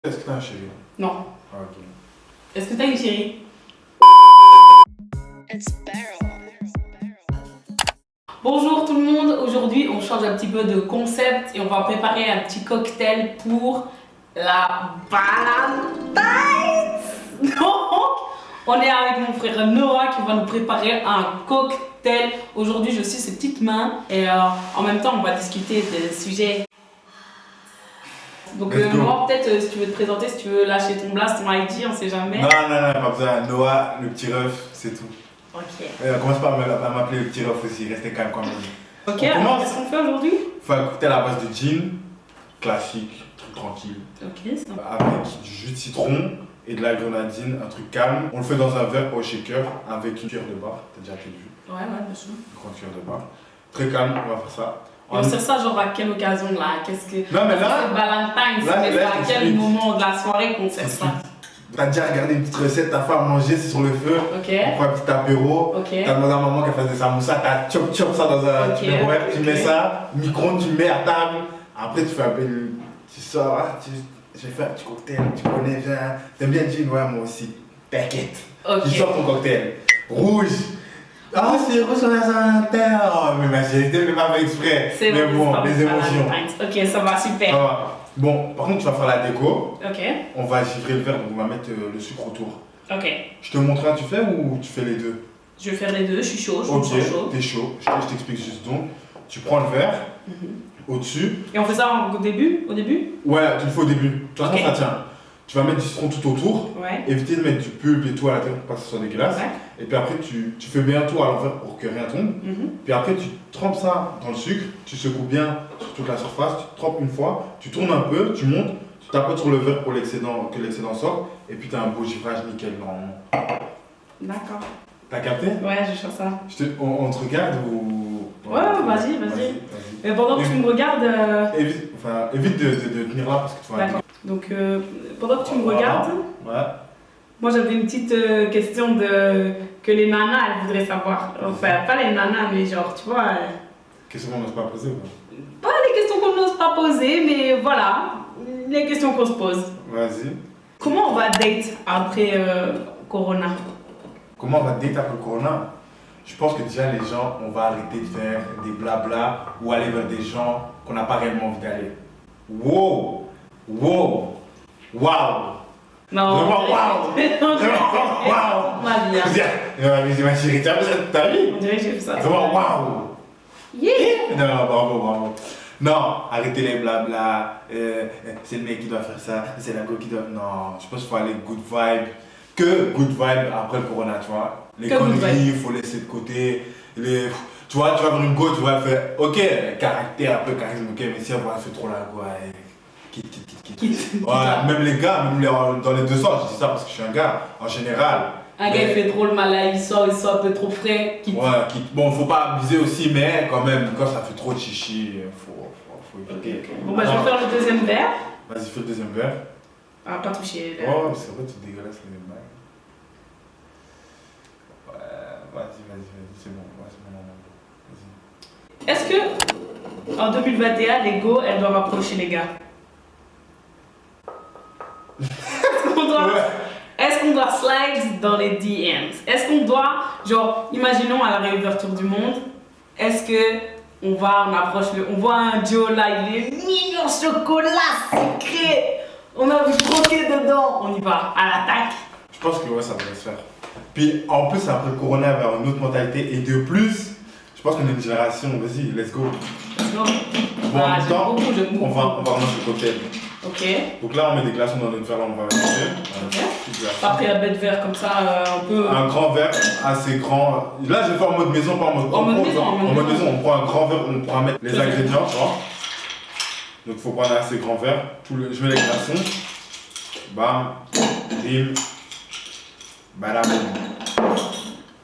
Est-ce que t'as un chéri? Non. Ah, ok. Est-ce que t'as une chérie? Bonjour tout le monde, aujourd'hui on change un petit peu de concept et on va préparer un petit cocktail pour la Valentine's. Donc, on est avec mon frère Noah qui va nous préparer un cocktail. Aujourd'hui je suis ses petites mains et en même temps on va discuter de sujets. Donc moi peut-être si tu veux te présenter, si tu veux lâcher ton blast, ton ID, on sait jamais. Non, pas besoin. Noah, le petit ref, c'est tout. Ok. Commence pas à m'appeler le petit ref aussi, restez calme quand même. Ok, alors qu'est-ce qu'on fait aujourd'hui? Faut un cocktail à la base de gin, classique, truc tranquille. Ok, ça va. Avec du jus de citron et de la grenadine, un truc calme. On le fait dans un verre au shaker avec une cuillère de bar. T'as déjà fait vu? Ouais, bien sûr. Une grande cuillère de bar. Très calme, on va faire ça. Et on sert ça genre à quelle occasion là? Qu'est-ce que. Non, mais là. C'est Valentine's, mais c'est à quel moment de la soirée qu'on sert ça? T'as déjà regardé une petite recette, t'as fait à manger, c'est sur le feu. Ok. On prend un petit apéro. Ok. T'as demandé à maman qu'elle fasse des samoussas, t'as chop ça dans un tupperware, tu mets ça, micro-ondes, tu mets à table. Après, tu fais un peu. Tu sors, j'ai fait un petit cocktail, tu connais, viens. T'aimes bien le gin? Ouais, moi aussi. T'inquiète. Ok. Tu sors ton cocktail. Rouge. Ah, c'est rouge sur la Saint-Valentin. Oh, mais ma chérie, t'es pas fait exprès. C'est mais bon, c'est les émotions. Ok, ça va, super. Ça va. Bon, par contre, tu vas faire la déco. Ok. On va givrer le verre, donc on va mettre le sucre autour. Ok. Je te montre un, tu fais ou tu fais les deux? Je vais faire les deux, je suis chaud, je me Ok, sens chaud. t'es chaud. Je t'explique juste donc. Tu prends le verre au-dessus. Et on fait ça au début? Ouais, tu le fais au début. De toute façon, Ok. ça tient. Tu vas mettre du citron tout autour. Ouais. Éviter de mettre du pulpe et tout à l'intérieur pour pas que ce soit dégueulasse. Ouais. Et puis après, tu fais bien tout à l'envers pour que rien tombe. Puis après, tu trempes ça dans le sucre. Tu secoues bien sur toute la surface. Tu trempes une fois. Tu tournes un peu. Tu montes. Tu tapotes sur le verre pour que l'excédent sorte. Et puis tu as un beau givrage nickel normalement. D'accord. T'as capté? Ouais, je cherche ça. On te regarde ou. Ouais, vas-y. Mais pendant que tu me regardes. Évite de tenir là parce que tu vas. D'accord. Donc, pendant que tu me regardes. Ouais. Moi j'avais une petite question que les nanas elles voudraient savoir. Enfin, pas les nanas, mais genre, tu vois. Question qu'on n'ose pas poser ou Pas les questions qu'on n'ose pas poser, mais voilà, les questions qu'on se pose. Vas-y. Comment on va date après Corona? Comment on va date après le corona? Je pense que déjà les gens, on va arrêter de faire des blabla ou aller vers des gens qu'on n'a pas réellement envie d'aller. Wow! Wow! Wow! Non. Vraiment waouh! Vraiment waouh! Ma vie. C'est ma chérie, t'as vu? On dirait que j'ai fait ça. Vraiment waouh! Yeah! Non, bravo. Non, arrêtez les blabla. C'est le mec qui doit faire ça, c'est la go qui doit. Non, je pense qu'il faut aller good vibe. Que good vibe après le corona, tu vois. Les conneries, il faut laisser de côté. Tu vois, tu vas voir une go, tu vas faire. Ok, caractère, un peu charisme, ok, mais si elle fait trop la go, quitte. Ouais, même les gars, dans les deux sens, je dis ça parce que je suis un gars, en général. Un gars il fait trop le malin, il sort un peu trop frais. Quitte. Ouais, quitte. Bon, faut pas abuser aussi, mais quand même, quand ça fait trop de chichi, faut éviter. Okay. Bon, bah, je vais faire le deuxième verre. Vas-y, fais le deuxième verre. Ah, pas toucher. Oh, c'est vrai, tu dégueulasses les mains. Ouais, vas-y, c'est bon, vas-y. Est-ce que en 2021, les go, elles doivent approcher les gars? Est-ce qu'on doit slide dans les DMs? Est-ce qu'on doit, genre, imaginons à la réouverture du monde, est-ce que on approche on voit un Joe là, il est mignon, chocolat, secret, on a vu croquer dedans, on y va, à l'attaque. Je pense que ouais, ça devrait se faire. Puis en plus, après le corona, il va y avoir une autre mentalité. Et de plus, je pense qu'on est une génération, vas-y, let's go. Non. Bon, en même temps, j'aime beaucoup. on va remanger le cocktail. Ok. Donc là, on met des glaçons dans notre verre, là, on va manger. Après un bête verre comme ça, un peu. Un grand verre assez grand. Là, je vais faire en mode maison, pas en mode. En mode maison, on prend un grand verre où on pourra mettre les ingrédients, tu vois. Donc, il faut prendre un assez grand verre. Je mets les glaçons. Bam, bim, badam.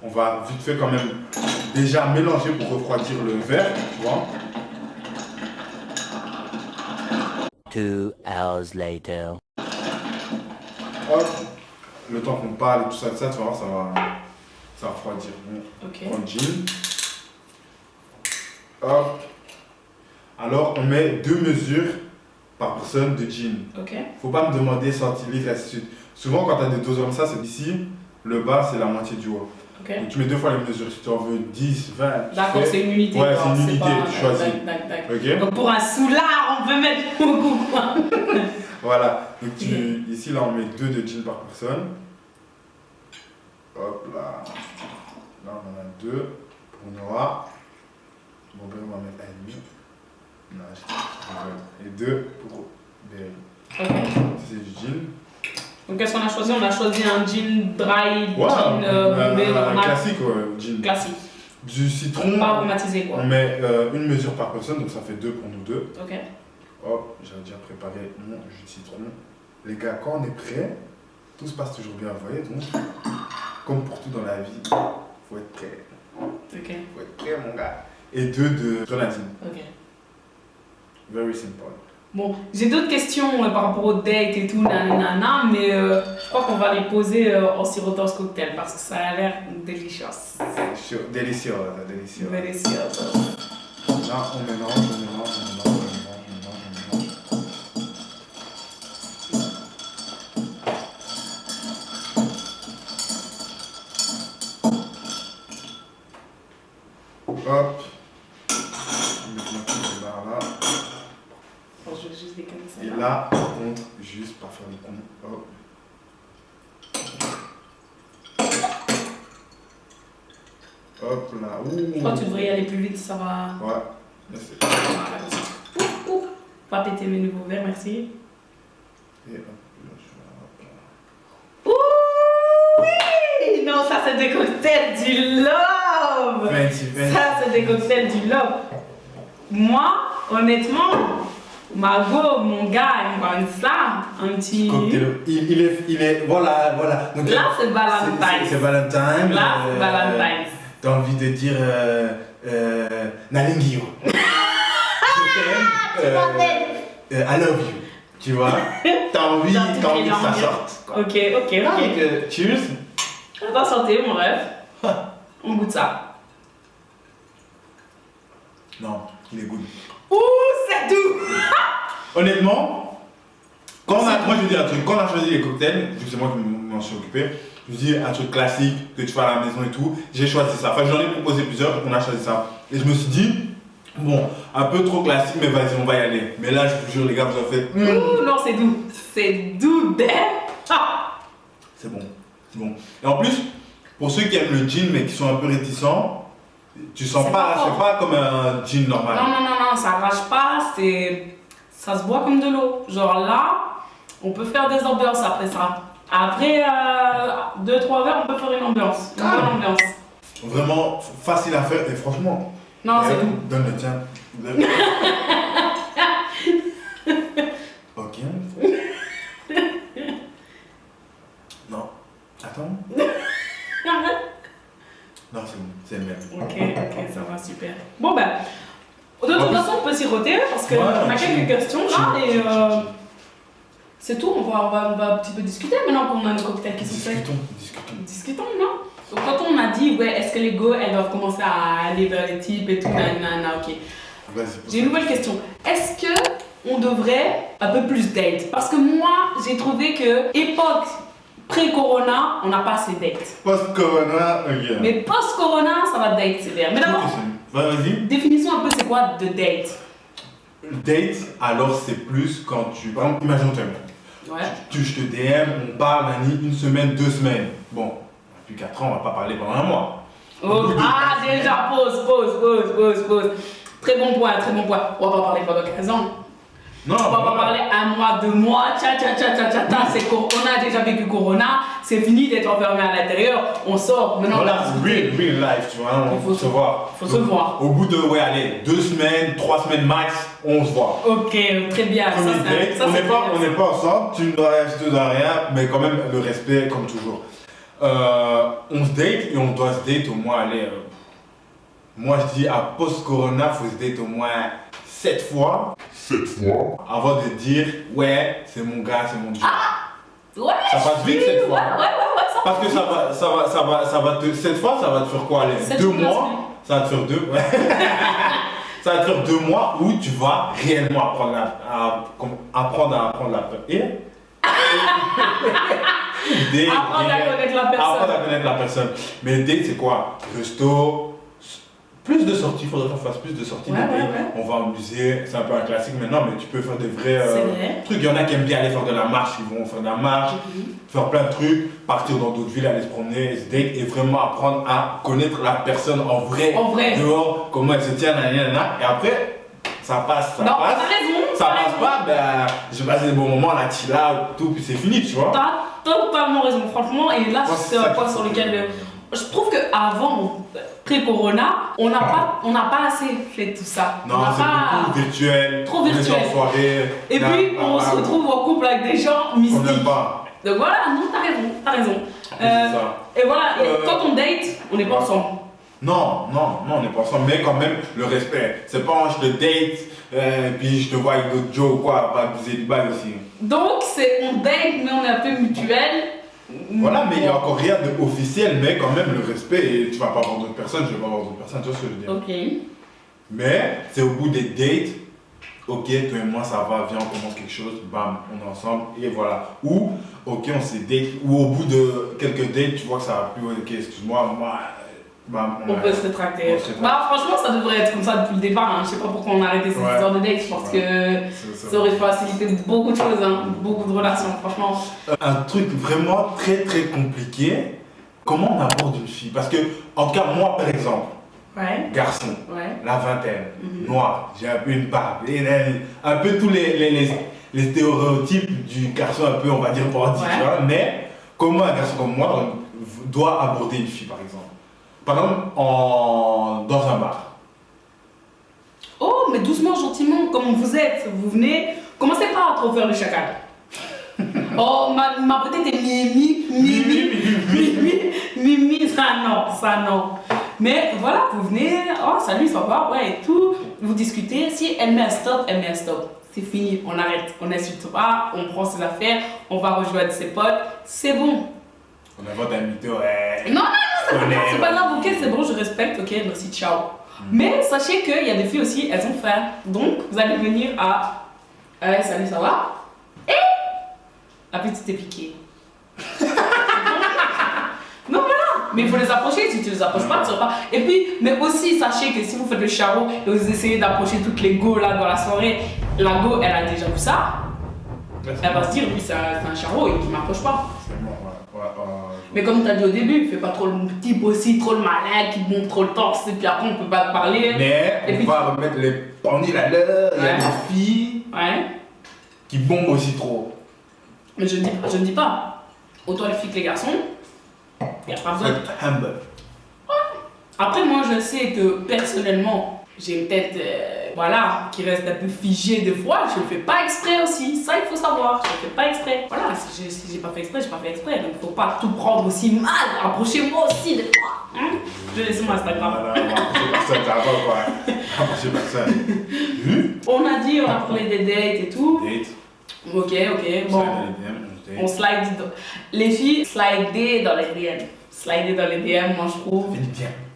On va vite fait quand même déjà mélanger pour refroidir le verre, tu vois. 2 hours later. Hop, le temps qu'on parle et tout ça, tu vas voir, ça va refroidir. Ok. On prend le gin. Hop. Alors, on met 2 mesures par personne de jean. Ok. Faut pas me demander centilitres et ainsi de suite. Souvent, quand tu as des doses comme ça, c'est ici, le bas, c'est la moitié du haut. Ok. Donc, tu mets 2 fois les mesures. Si tu en veux 10, 20. D'accord, c'est une unité. Ouais, quoi. c'est une unité, pas- tu choisis. D'accord. Ok. Donc pour un soulard, on peut mettre beaucoup quoi. Voilà. Donc, ici, là, on met 2 de jeans par personne. Hop là. Là, on en a 2 pour Noah. Mon père, on va mettre 1,5. Non, je rigole. Et 2 pour Berry. Ok. Ça, c'est du jean. Donc qu'est-ce qu'on a choisi? On a choisi un jean dry, Ouais, jean bombé normal. classique, ouais, jean. Classique. Du citron. Pas aromatisé quoi. On met une mesure par personne, donc ça fait 2 pour nous deux. Ok. Hop, j'avais déjà préparé mon jus de citron. Les gars, quand on est prêt, tout se passe toujours bien, vous voyez. Donc, comme pour tout dans la vie, faut être prêt. Ok. Faut être prêt, mon gars. Et 2 de grenadine. Ok. Very simple. Bon, j'ai d'autres questions par rapport aux dates et tout, nanana, mais je crois qu'on va les poser en sirotant ce cocktail parce que ça a l'air délicieux. Délicieux, délicieux. Délicieux. Là, on mélange, on mélange, on mélange, on mélange, on mélange, on mélange. Hop. Je vais mettre ma petite barre là. Bon, je vais juste décaler ça. Et là, par contre, juste pas faire le con. Hop. Hop là. Je crois que tu devrais y aller plus vite, ça va. Ouais. Merci. Voilà, comme ça. Ouh. Pas péter mes nouveaux verres, merci. Et hop, là, je vais hop là. Oui! Non, ça c'est des cocktails du love! Fancy, fancy. Ça c'est des cocktails du love. Moi, honnêtement, Margot, mon gars, il me ramène ça, un petit. Cocktail. Il est. Voilà, voilà. Donc, Là, c'est Valentine's. C'est Valentine. Là, c'est Valentine's. T'as envie de dire. Nalingio. I love you. Tu vois? T'as envie que ça sorte. Ok, ok, Ah, ok. donc, cheers. À ta santé, mon rêve. On goûte ça. Non, il est good. Ouh, c'est doux! Honnêtement, moi je veux dire un truc, quand on a choisi les cocktails, vu que c'est moi qui m'en suis occupé, je me dis un truc classique que tu fais à la maison et tout, j'ai choisi ça. Enfin, j'en ai proposé plusieurs, on a choisi ça. Et je me suis dit, bon, un peu trop classique, mais vas-y, on va y aller. Mais là, je vous jure, les gars, vous en faites. Ouh, non, c'est doux. C'est doux d'air. Ah. C'est bon, c'est bon. Et en plus, pour ceux qui aiment le gin mais qui sont un peu réticents, tu sens C'est pas, pas fort. c'est pas comme un gin normal. Non, non, non, non, ça arrache pas, ça se boit comme de l'eau. Genre là, on peut faire des ambiances après ça. Après 2-3 verres, on peut faire une ambiance. Une bonne ambiance. Vraiment facile à faire et franchement. Non, c'est doux. Donne le tien. Ok. Non. Attends. Non, c'est bon, c'est le même. Ok, ok, ça va, super. Bon ben, de toute façon, on peut siroter parce qu'on Ouais, a quelques questions là et c'est tout. On va un petit peu discuter maintenant qu'on a nos cocktails qui sont faits. Discutons. Discutons, non? Donc quand on a dit, ouais, est-ce que les go, elles doivent commencer à aller vers les types et tout, nanana, ok. Vas-y. J'ai une nouvelle question. Est-ce que on devrait un peu plus date? Parce que moi, j'ai trouvé que époque pré-corona, on n'a pas assez date. Post-corona, ok. Mais post-corona, ça va date sévère. Mais d'abord, Vas-y. définissons un peu c'est quoi de date. Date, alors c'est plus quand tu. Par exemple, imagine toi. Ouais. Je te DM, on parle une semaine, 2 semaines. Bon, depuis 4 ans, on va pas parler pendant un mois. Oh, ah, déjà, pause. Très bon point, très bon point. On va pas parler pendant 15 ans. Non, On va pas parler 1 mois, 2 mois, on a déjà vécu Corona, c'est fini d'être enfermé à l'intérieur, on sort, maintenant Voilà, on va real life, tu vois, Il faut se voir. faut se voir. Au bout de, ouais, allez, 2 semaines, 3 semaines max, on se voit. Ok, très bien. Premier date, on n'est pas ensemble, tu ne dois rien, je te dois rien, mais quand même le respect comme toujours. On se date et on doit se date au moins, allez, moi je dis à post-corona, faut se date au moins 7 fois. Avant de dire, ouais, c'est mon gars, c'est mon dieu. Ouais, Ça passe vite, cette fois. Ouais, ça Parce que cette fois, ça va te faire quoi, allez, 2 mois, ça va te faire 2, ouais. Ça va te faire 2 mois où tu vas réellement apprendre à apprendre la personne. Apprendre à connaître la personne. Apprendre à connaître la personne. Mais date, c'est quoi? Resto, plus de sorties, il faudrait qu'on fasse plus de sorties. Ouais. On va au musée, c'est un peu un classique maintenant, mais tu peux faire des vrais vrai. trucs. Il y en a qui aiment bien aller faire de la marche, ils vont faire de la marche, faire plein de trucs, partir dans d'autres villes, aller se promener, se date et vraiment apprendre à connaître la personne en vrai. Dehors, comment elle se tient, et après, ça passe. Non, t'as raison. Ça passe pas, ben, je passe des bons moments, la chilla, tout, puis c'est fini, tu vois. T'as totalement raison, franchement, et là, c'est un point sur lequel. Je trouve qu'avant, pré-corona, on n'a pas assez fait tout ça. Non, c'est beaucoup virtuel. Trop virtuel. En soirée. Et puis, on se retrouve en couple avec des gens mystiques. On n'aime pas. Donc voilà, non, t'as raison. Et voilà, quand on date, on n'est pas ensemble. Non, on n'est pas ensemble, mais quand même, le respect. C'est pas je te date, puis je te vois avec d'autres Joe ou quoi, pas abuser du bail aussi. Donc, on date, mais on est un peu mutuel. Voilà, mais il n'y a encore rien d'officiel, mais quand même le respect, et tu vas pas voir d'autres personnes, je vais pas voir d'autres personnes, tu vois ce que je veux dire. Ok. Mais c'est au bout des dates, ok, toi et moi ça va, viens, on commence quelque chose, bam, on est ensemble, et voilà. Ou, ok, on s'est date, ou au bout de quelques dates, tu vois que ça va plus, ok, excuse-moi, bam, on peut se rétracter. Bah, franchement, ça devrait être comme ça depuis le départ. Hein. Je sais pas pourquoi on a arrêté cette histoire de date. Je pense que ça aurait facilité beaucoup de choses, hein. Beaucoup de relations, franchement. Un truc vraiment très très compliqué, comment on aborde une fille? Parce que, en tout cas, moi par exemple, garçon, la vingtaine, noir, j'ai un peu une barbe, un peu tous les stéréotypes du garçon un peu, on va dire, bandit, tu vois. Mais comment un garçon comme moi doit aborder une fille, par exemple? Par exemple, dans un bar. Oh, mais doucement, gentiment, comme vous êtes, vous venez, commencez pas à trop faire le chacal. Oh, ma beauté t'es mimi, ça non. Mais voilà, vous venez, oh salut, ça va, ouais, et tout, vous discutez, si elle met un stop, c'est fini, on arrête, on n'insulte pas, on prend ses affaires, on va rejoindre ses potes, c'est bon. On invente un mytho, ouais. Non, c'est pas grave, ok, c'est bon, je respecte, ok, merci, ciao. Mais sachez qu'il y a des filles aussi, elles ont faim. Donc, vous allez venir à salut, ça va? Et la petite est piquée. Non, voilà. Mais il faut les approcher, si tu les approches pas, tu ne pas. Et puis, mais aussi, sachez que si vous faites le charreau et vous essayez d'approcher toutes les go là dans la soirée, la go, elle a déjà vu ça. Elle va se dire, lui, c'est un charreau et il ne m'approche pas. Mais comme tu as dit au début, fais pas trop le type aussi, trop le malin, qui monte trop le torse, et puis après on peut pas te parler. Mais et on puis va remettre les pendules à l'heure, il y a des filles qui bombent aussi trop. Mais je ne dis pas, autant les filles que les garçons, il n'y a pas besoin. Humble. Après moi je sais que personnellement, j'ai une tête qui reste un peu figée des fois, je le fais pas exprès aussi, ça il faut savoir, je le fais pas exprès. Voilà, si j'ai pas fait exprès, j'ai pas fait exprès, donc faut pas tout prendre aussi mal, approchez-moi aussi des fois. Hein, je vais laisser mon Instagram. Voilà, approchez personne, ça va pas quoi. Approchez personne. On a dit, on a parlé des dates et tout. Date. Ok, bon. On slide les filles, slider dans les DM. Slider dans les DM, moi je trouve.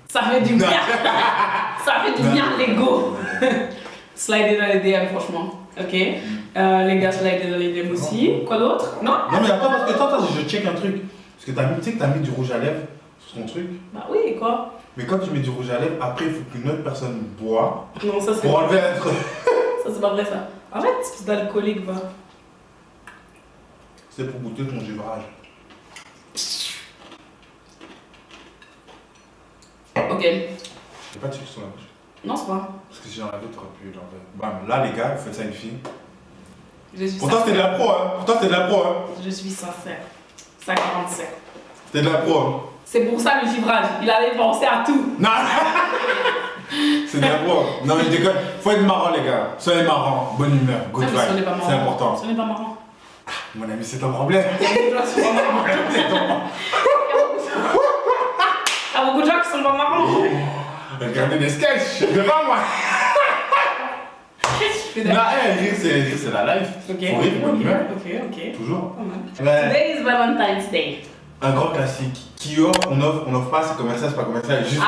Ça fait du bien. Ça fait du bien, l'ego. Slider dans les DM, franchement. Ok. Les gars, slider dans les DM aussi. Quoi d'autre? Non? Non, mais attends, parce que attends, je check un truc. Parce que tu sais que t'as mis du rouge à lèvres sur ton truc. Bah oui, quoi? Mais quand tu mets du rouge à lèvres, après il faut qu'une autre personne boit. Non, ça c'est. Pour enlever un truc. Ça c'est pas vrai ça. Arrête, c'est d'alcoolique, va. C'est pour goûter ton givrage. Ok. J'ai pas de sucre sur la bouche. Non, c'est pas. Parce que si j'en avais, t'aurais pu l'enlever. Bam, là les gars, vous faites ça à une fille. Pourtant c'était de la pro, hein. Je suis sincère. Ça commence. C'était de la pro, hein. C'est pour ça le givrage. Il avait pensé à tout. Non. C'est de la pro. Non mais je déconne. Faut être marrant les gars. Soyez marrant, bonne humeur, good vibe. C'est important. Ce n'est pas marrant. Mon ami, c'est ton problème. Il y a beaucoup de gens qui sont pas marrants. Regardez des sketchs, je sais pas moi. Non, rire c'est la life. Ok, faut rire, bonne humeur. Ok. Toujours. Today is Valentine's Day. Un grand classique. Qui offre, on offre pas, c'est commercial, c'est pas commercial. Juste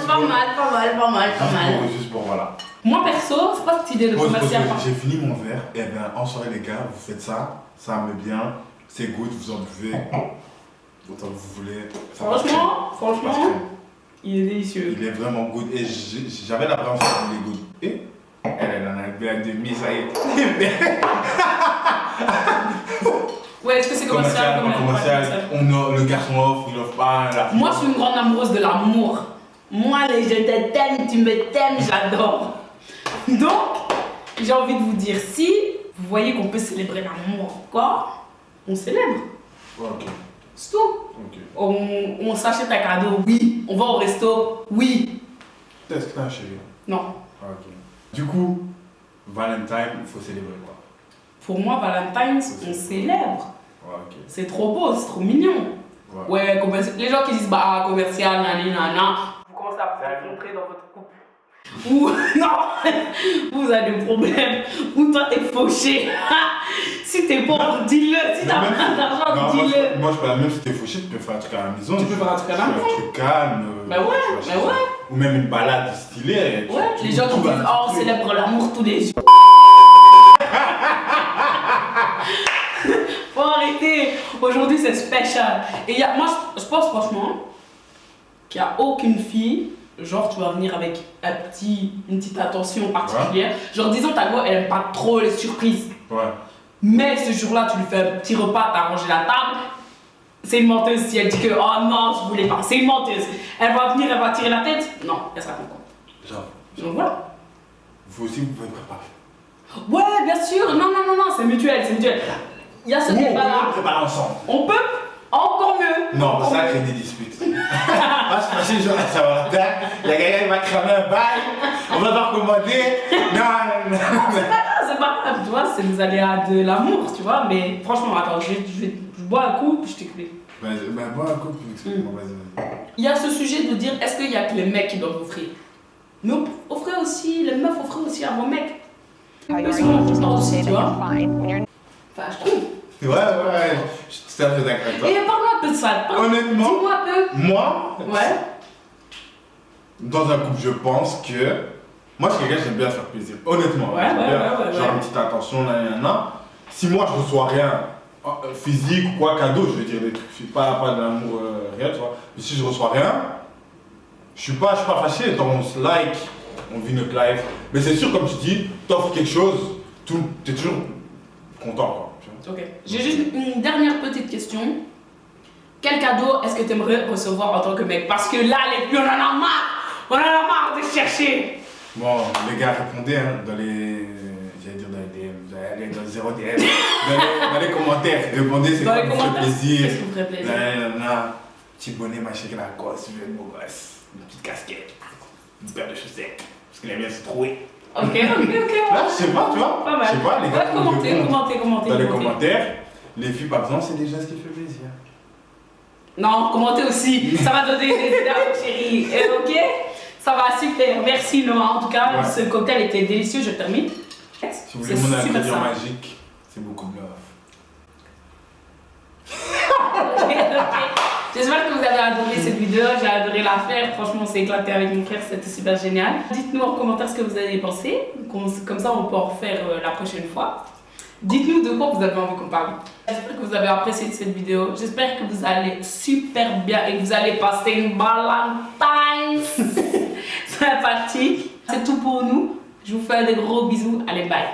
pas mal, pas mal. Juste pour voilà. Moi perso, c'est pas cette idée de Moi, commercial. j'ai fini mon verre. Et bien, en soirée, les gars, vous faites ça. Ça me bien. C'est good, vous en buvez. Autant que vous voulez. Ça passe Franchement, crème. il est délicieux. Il est vraiment good. Et j'avais l'appréhension qu'il est good. Et elle en a bu à demi, ça y est. Ouais, est-ce que c'est commercial? Le garçon offre, il offre pas. Moi, je suis une grande amoureuse de l'amour. Moi, les je te t'aime, tu me t'aimes, j'adore. Donc, j'ai envie de vous dire, si vous voyez qu'on peut célébrer l'amour encore, on célèbre. Ok. C'est tout. Ok. On s'achète un cadeau, oui. On va au resto, oui. Est-ce que t'as un chéri? Non. Ok. Du coup, Valentine, il faut célébrer quoi? Pour moi, Valentine's, on célèbre. Ouais, ok. C'est trop beau, c'est trop mignon. Ouais, les gens qui disent bah commercial, nani, nana, vous commencez à vous rencontrer dans votre couple. Ou non, vous avez des problèmes. Ou toi t'es fauché. Si t'es pauvre, dis-le. Si t'as pas d'argent, dis-le. Moi je peux même si t'es fauché, tu peux faire un truc à la maison. Tu peux faire un truc à la maison. Un truc calme. Bah ouais. Ou même une balade stylée. Ouais, les gens qui disent oh on célèbre l'amour tous les jours. Faut arrêter. Aujourd'hui c'est spécial. Et moi je pense franchement qu'il n'y a aucune fille, genre tu vas venir avec une petite attention particulière. Genre disons ta go elle aime pas trop les surprises. Ouais. Mais ce jour-là tu lui fais un petit repas, t'as rangé la table. C'est une menteuse si elle dit que oh non je voulais pas. C'est une menteuse. Elle va venir, elle va tirer la tête. Non, elle sera contente. Genre. Donc voilà. Vous aussi vous pouvez préparer. Ouais bien sûr. Non, c'est mutuel, c'est mutuel. Il y a ce débat là. On peut préparer ensemble. On peut encore mieux. Non, parce que ça crée des disputes. Moi, je passais le jour à Saint-Valentin, il y a quelqu'un qui va cramer un bail, on va pas recommander. Non. C'est pas grave, tu vois, c'est les aléas de l'amour, tu vois, mais franchement, attends, je bois un coup, puis je t'explique. Vas-y, bois un coup, puis explique-moi, vas-y. Il y a ce sujet de dire, est-ce qu'il y a que les mecs qui doivent offrir? Mais offrez aussi, les meufs offrez aussi à vos mecs. Parce qu'on aussi, tu vois. Enfin, je trouve. Ouais, je suis tout à fait d'accord avec toi. Et parle-moi un peu de ça. Honnêtement, dis-moi un peu. Moi, Ouais. Dans un couple, je pense que. Moi, je suis quelqu'un qui aime bien faire plaisir. Honnêtement. Ouais. Genre une petite attention, nanana. Si moi, je reçois rien physique ou quoi, cadeau, je veux dire des trucs, pas de l'amour réel, tu vois. Mais si je reçois rien, je suis pas fâché. Donc on se like, on vit notre life. Mais c'est sûr, comme tu dis, t'offres quelque chose, t'es toujours content, quoi. Ok. J'ai juste une dernière petite question. Quel cadeau est-ce que tu aimerais recevoir en tant que mec? Parce que là, les filles, on en a marre! On en a marre de chercher! Bon, les gars, répondez dans les. J'allais dire dans les DM, vous allez aller dans 0 DM. dans les commentaires, répondez, c'est quoi qui vous fait plaisir. Qu'est-ce qui vous ferait plaisir? Petit bonnet, ma chérie, la gosse, je veux être beau gosse. Une petite casquette, une paire de chaussettes. Parce qu'il aime bien se trouver. Ok. Là, je sais pas, tu vois. Pas mal. Je sais pas, les gars. Commentez. Dans les commentaires, les filles, pas besoin, c'est des gestes qui font plaisir. Non, commentez aussi. Ça va donner des idées à votre chérie. Ok? Ça va, super. Merci Noah. En tout cas, ce cocktail était délicieux. Je termine. Si vous voulez mon ingrédient magique, c'est beaucoup de love. Ok. J'espère que vous avez adoré cette vidéo. J'ai adoré la faire. Franchement, on s'est éclaté avec mon frère. C'était super génial. Dites-nous en commentaire ce que vous avez pensé. Comme ça, on peut en refaire la prochaine fois. Dites-nous de quoi vous avez envie qu'on parle. J'espère que vous avez apprécié cette vidéo. J'espère que vous allez super bien et que vous allez passer une Valentine's sympathique. C'est tout pour nous. Je vous fais des gros bisous. Allez, bye.